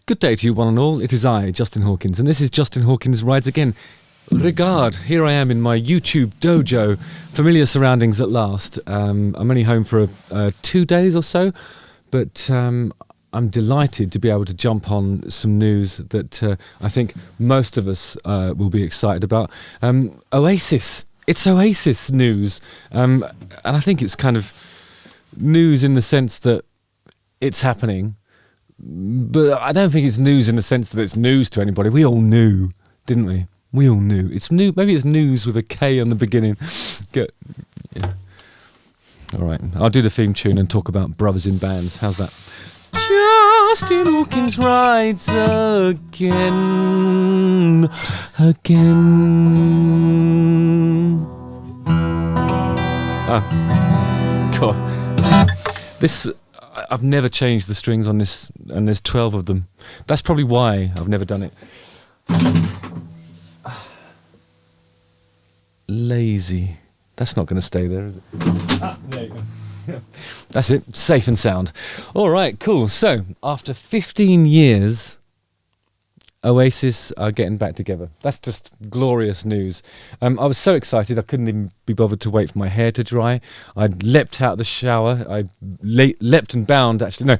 Good day to you, one and all. It is I, Justin Hawkins, and this is Justin Hawkins Rides Again. Regard, here I am in my YouTube dojo, familiar surroundings at last. I'm only home for 2 days or so, but I'm delighted to be able to jump on some news that I think most of us will be excited about. Oasis. It's Oasis news, and I think it's kind of news in the sense that it's happening. But I don't think it's news in the sense that it's news to anybody. We all knew, didn't we? We all knew. It's new. Maybe it's news with a K on the beginning. Yeah. All right. I'll do the theme tune and talk about brothers in bands. How's that? Justin Hawkins rides again. Oh, God. This... I've never changed the strings on this, and there's 12 of them. That's probably why I've never done it. Lazy. That's not going to stay there, is it? There you go. That's it. Safe and sound. All right, cool. So, after 15 years, Oasis are getting back together. That's just glorious news. I was so excited I couldn't even be bothered to wait for my hair to dry. I leapt out of the shower. I leapt and bound, actually. No,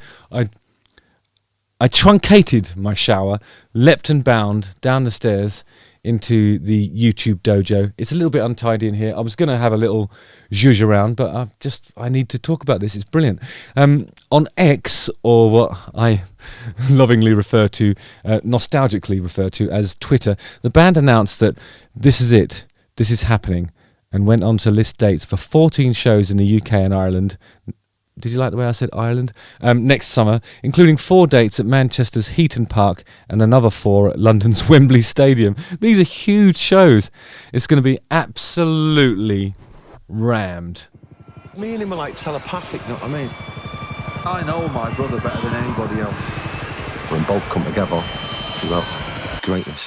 I truncated my shower, leapt and bound down the stairs into the YouTube dojo. It's a little bit untidy in here. I was going to have a little zhuzh around, but I need to talk about this. It's brilliant. On X, or what I lovingly refer to, nostalgically refer to as Twitter, the band announced that this is it, this is happening, and went on to list dates for 14 shows in the UK and Ireland. Did you like the way I said Ireland? Next summer, including 4 dates at Manchester's Heaton Park and another 4 at London's Wembley Stadium. These are huge shows. It's going to be absolutely rammed. Me and him are like telepathic, you know what I mean? I know my brother better than anybody else. When both come together, we have greatness.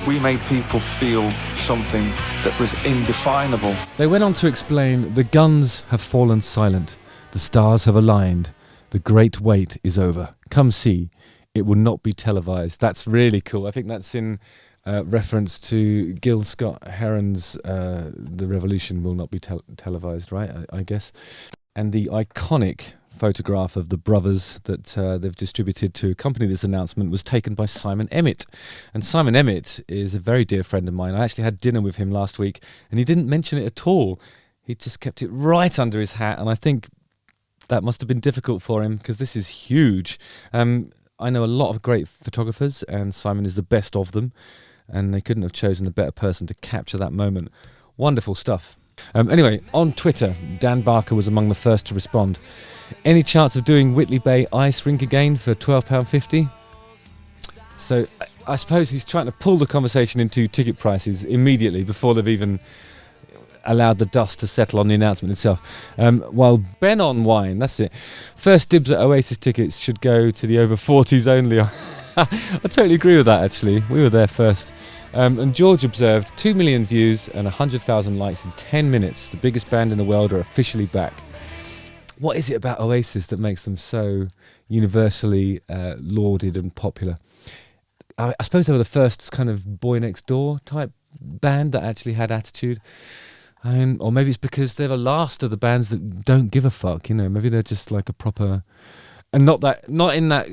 We made people feel something that was indefinable. They went on to explain, the guns have fallen silent. The stars have aligned. The great wait is over. Come see. It will not be televised. That's really cool. I think that's in reference to Gil Scott-Heron's The Revolution will not be televised, right? I guess. And the iconic photograph of the brothers that they've distributed to accompany this announcement was taken by Simon Emmett. And Simon Emmett is a very dear friend of mine. I actually had dinner with him last week, and he didn't mention it at all. He just kept it right under his hat, and I think that must have been difficult for him because this is huge. I know a lot of great photographers, and Simon is the best of them, and they couldn't have chosen a better person to capture that moment. Wonderful stuff. Anyway, on Twitter, Dan Barker was among the first to respond. Any chance of doing Whitley Bay Ice Rink again for £12.50? So I suppose he's trying to pull the conversation into ticket prices immediately before they've even allowed the dust to settle on the announcement itself. While Ben on Wine, that's it. First dibs at Oasis tickets should go to the over 40s only. I totally agree with that, actually. We were there first. And George observed 2 million views and 100,000 likes in 10 minutes. The biggest band in the world are officially back. What is it about Oasis that makes them so universally lauded and popular? I suppose they were the first kind of boy next door type band that actually had attitude. Or maybe it's because they're the last of the bands that don't give a fuck, you know. Maybe they're just like a proper, and not in that.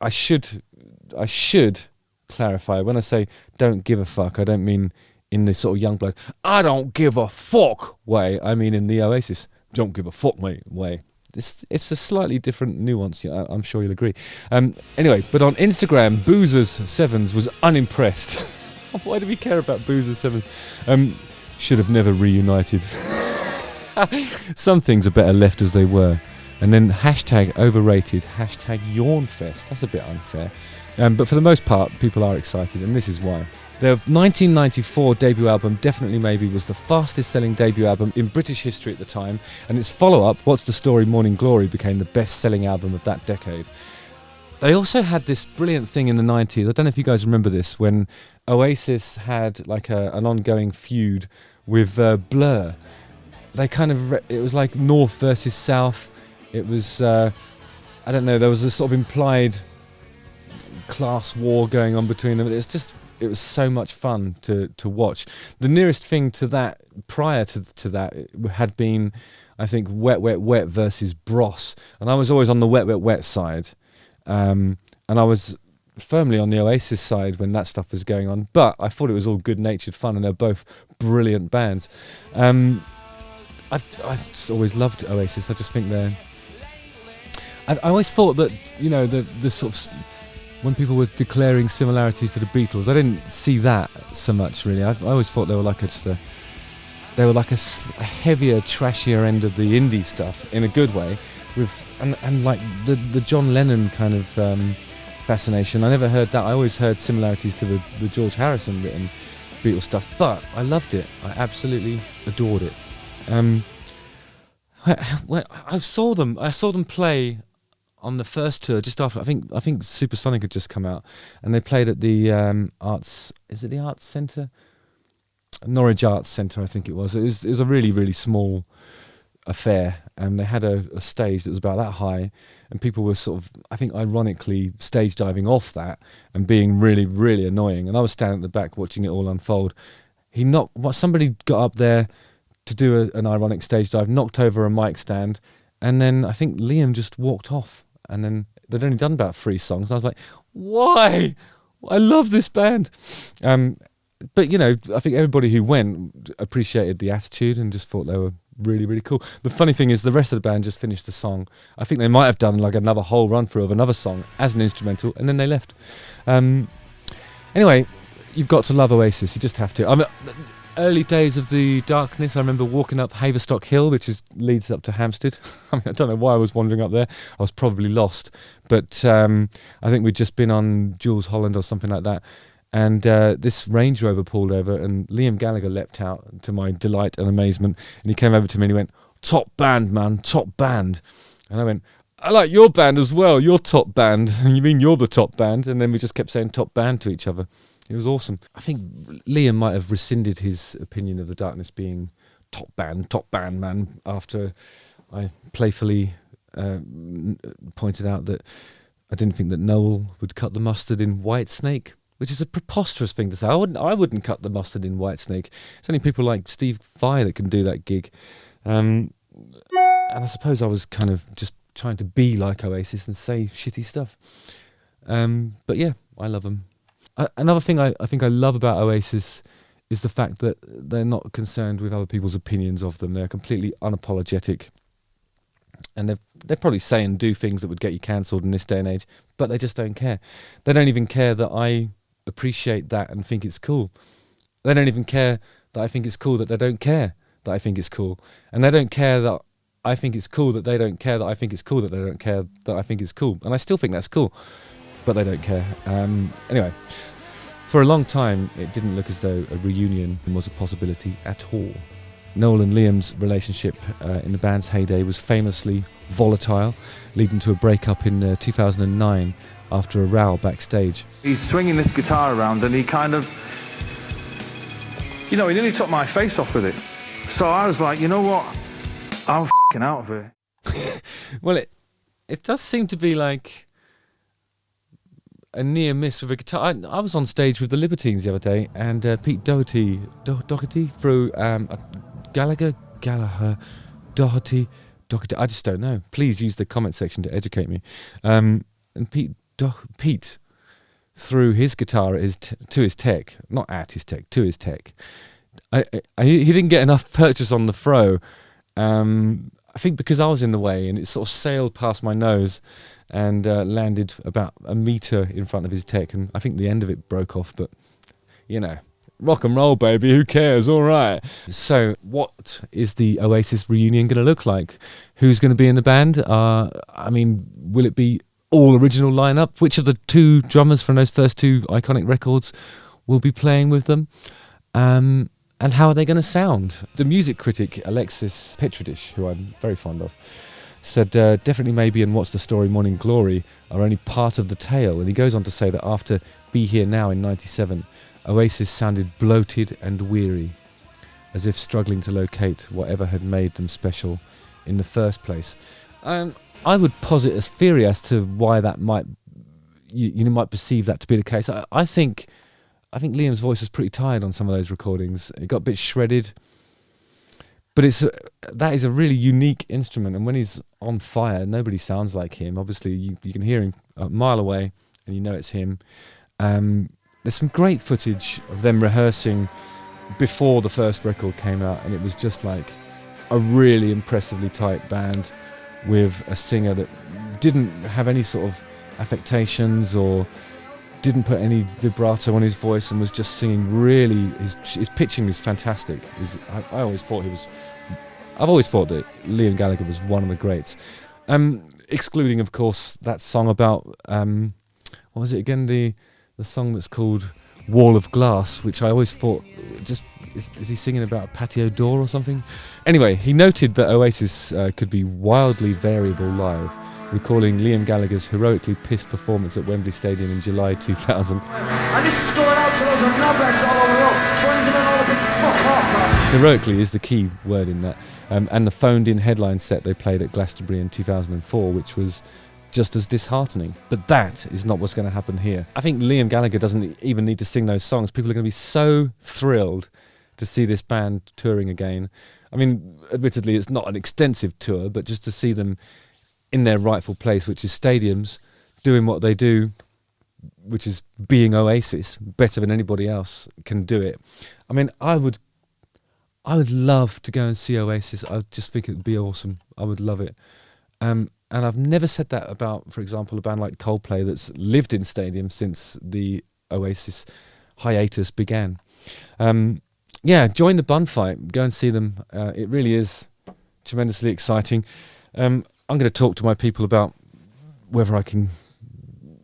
I should clarify, when I say don't give a fuck, I don't mean in this sort of young blood, I don't give a fuck way. I mean in the Oasis don't give a fuck way. It's a slightly different nuance. Yeah, I'm sure you'll agree. Anyway, but on Instagram, Boozers7s was unimpressed. Why do we care about Boozers7s? Should have never reunited. Some things are better left as they were. And then hashtag overrated, hashtag yawnfest. That's a bit unfair. But for the most part, people are excited, and this is why. Their 1994 debut album, Definitely Maybe, was the fastest selling debut album in British history at the time, and its follow-up, What's the Story, Morning Glory, became the best-selling album of that decade. They also had this brilliant thing in the 90s, I don't know if you guys remember this, when Oasis had like an ongoing feud with Blur. They kind of, it was like North versus South. It was, I don't know, there was a sort of implied class war going on between them. It was so much fun to watch. The nearest thing to that prior to that had been, I think, Wet Wet Wet versus Bros, and I was always on the Wet Wet Wet side, and I was firmly on the Oasis side when that stuff was going on. But I thought it was all good-natured fun, and they're both brilliant bands. I just always loved Oasis. I just think I always thought that, you know, the sort of, when people were declaring similarities to the Beatles, I didn't see that so much really. I always thought they were like a heavier, trashier end of the indie stuff in a good way, and like the John Lennon kind of fascination. I never heard that. I always heard similarities to the George Harrison written Beatles stuff, but I loved it. I absolutely adored it. I saw them play on the first tour just after. I think Supersonic had just come out, and they played at the Arts. Is it the Arts Centre? Norwich Arts Centre, I think it was. It was a really, really small affair, and they had a stage that was about that high, and people were sort of, I think, ironically stage diving off that and being really, really annoying. And I was standing at the back watching it all unfold. Somebody got up there to do an ironic stage dive, knocked over a mic stand, and then I think Liam just walked off. And then they'd only done about 3 songs. And I was like, why? I love this band. But, you know, I think everybody who went appreciated the attitude and just thought they were really, really cool. The funny thing is the rest of the band just finished the song. I think they might have done like another whole run through of another song as an instrumental, and then they left. Anyway, you've got to love Oasis. You just have to. I mean, early days of the Darkness, I remember walking up Haverstock Hill, which leads up to Hampstead. I mean, I don't know why I was wandering up there. I was probably lost. But I think we'd just been on Jules Holland or something like that. And this Range Rover pulled over, and Liam Gallagher leapt out, to my delight and amazement. And he came over to me and he went, "Top band, man, top band." And I went, "I like your band as well, your top band." "You mean you're the top band?" And then we just kept saying top band to each other. It was awesome. I think Liam might have rescinded his opinion of the Darkness being top band, man, after I playfully pointed out that I didn't think that Noel would cut the mustard in Whitesnake, which is a preposterous thing to say. I wouldn't cut the mustard in Whitesnake. It's only people like Steve Vai that can do that gig. And I suppose I was kind of just trying to be like Oasis and say shitty stuff. But yeah, I love them. Another thing I think I love about Oasis is the fact that they're not concerned with other people's opinions of them. They're completely unapologetic, and they probably say and do things that would get you cancelled in this day and age, but they just don't care. They don't even care that I appreciate that and think it's cool. They don't even care that I think it's cool that they don't care that I think it's cool, and they don't care that I think it's cool that they don't care that I think it's cool that they don't care that I think it's cool, and I still think that's cool. But they don't care. Anyway, for a long time, it didn't look as though a reunion was a possibility at all. Noel and Liam's relationship in the band's heyday was famously volatile, leading to a breakup in 2009 after a row backstage. He's swinging this guitar around and he kind of, you know, he nearly took my face off with it. So I was like, you know what? I'm f***ing out of here. Well, it does seem to be like a near miss with a guitar. I was on stage with the Libertines the other day, and Pete Doherty threw Gallagher, Doherty. I just don't know. Please use the comment section to educate me. And Pete threw his guitar to his tech. He didn't get enough purchase on the throw. I think because I was in the way, and it sort of sailed past my nose and landed about a metre in front of his tech, and I think the end of it broke off, but, you know, rock and roll, baby, who cares, all right. So what is the Oasis reunion going to look like? Who's going to be in the band? I mean, will it be all original lineup? Which of the 2 drummers from those first 2 iconic records will be playing with them? And how are they going to sound? The music critic Alexis Petrudish, who I'm very fond of, said Definitely Maybe and What's the Story Morning Glory are only part of the tale. And he goes on to say that after Be Here Now in 97, Oasis sounded bloated and weary, as if struggling to locate whatever had made them special in the first place. I would posit a theory as to why that might you might perceive that to be the case. I think Liam's voice was pretty tired on some of those recordings. It got a bit shredded, but that is a really unique instrument, and when he's on fire, nobody sounds like him. Obviously, you can hear him a mile away, and you know it's him. There's some great footage of them rehearsing before the first record came out, and it was just like a really impressively tight band with a singer that didn't have any sort of affectations or didn't put any vibrato on his voice and was just singing really. His pitching is fantastic. I've always thought that Liam Gallagher was one of the greats. Excluding, of course, that song about what was it again? The song that's called Wall of Glass, which I always thought just is he singing about a patio door or something? Anyway, he noted that Oasis could be wildly variable live, recalling Liam Gallagher's heroically pissed performance at Wembley Stadium in July 2000. And this is going out to those knobheads all over the world, trying to get all a big fuck off, man. Heroically is the key word in that. And the phoned-in headline set they played at Glastonbury in 2004, which was just as disheartening. But that is not what's going to happen here. I think Liam Gallagher doesn't even need to sing those songs. People are going to be so thrilled to see this band touring again. I mean, admittedly, it's not an extensive tour, but just to see them in their rightful place, which is stadiums, doing what they do, which is being Oasis, better than anybody else can do it. I mean, I would love to go and see Oasis. I just think it would be awesome. I would love it. And I've never said that about, for example, a band like Coldplay that's lived in stadiums since the Oasis hiatus began. Join the bun fight. Go and see them. It really is tremendously exciting. I'm going to talk to my people about whether I can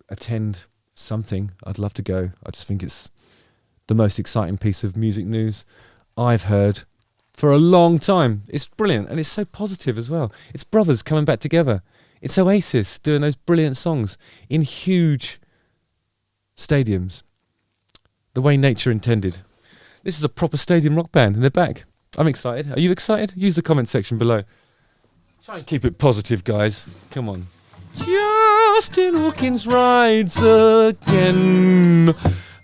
attend something. I'd love to go. I just think it's the most exciting piece of music news I've heard for a long time. It's brilliant, and it's so positive as well. It's brothers coming back together. It's Oasis doing those brilliant songs in huge stadiums, the way nature intended. This is a proper stadium rock band, and they're back. I'm excited. Are you excited? Use the comment section below. Try and keep it positive, guys. Come on. Justin Hawkins rides again.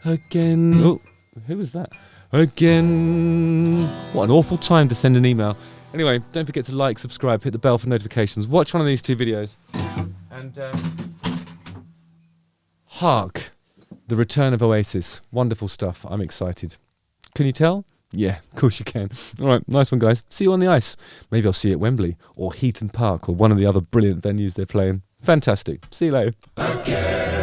Oh, who was that? Again. What an awful time to send an email. Anyway, don't forget to like, subscribe, hit the bell for notifications. Watch one of these 2 videos. And hark. The return of Oasis. Wonderful stuff. I'm excited. Can you tell? Yeah, of course you can. All right, nice one, guys. See you on the ice. Maybe I'll see you at Wembley or Heaton Park or one of the other brilliant venues they're playing. Fantastic. See you later. Okay.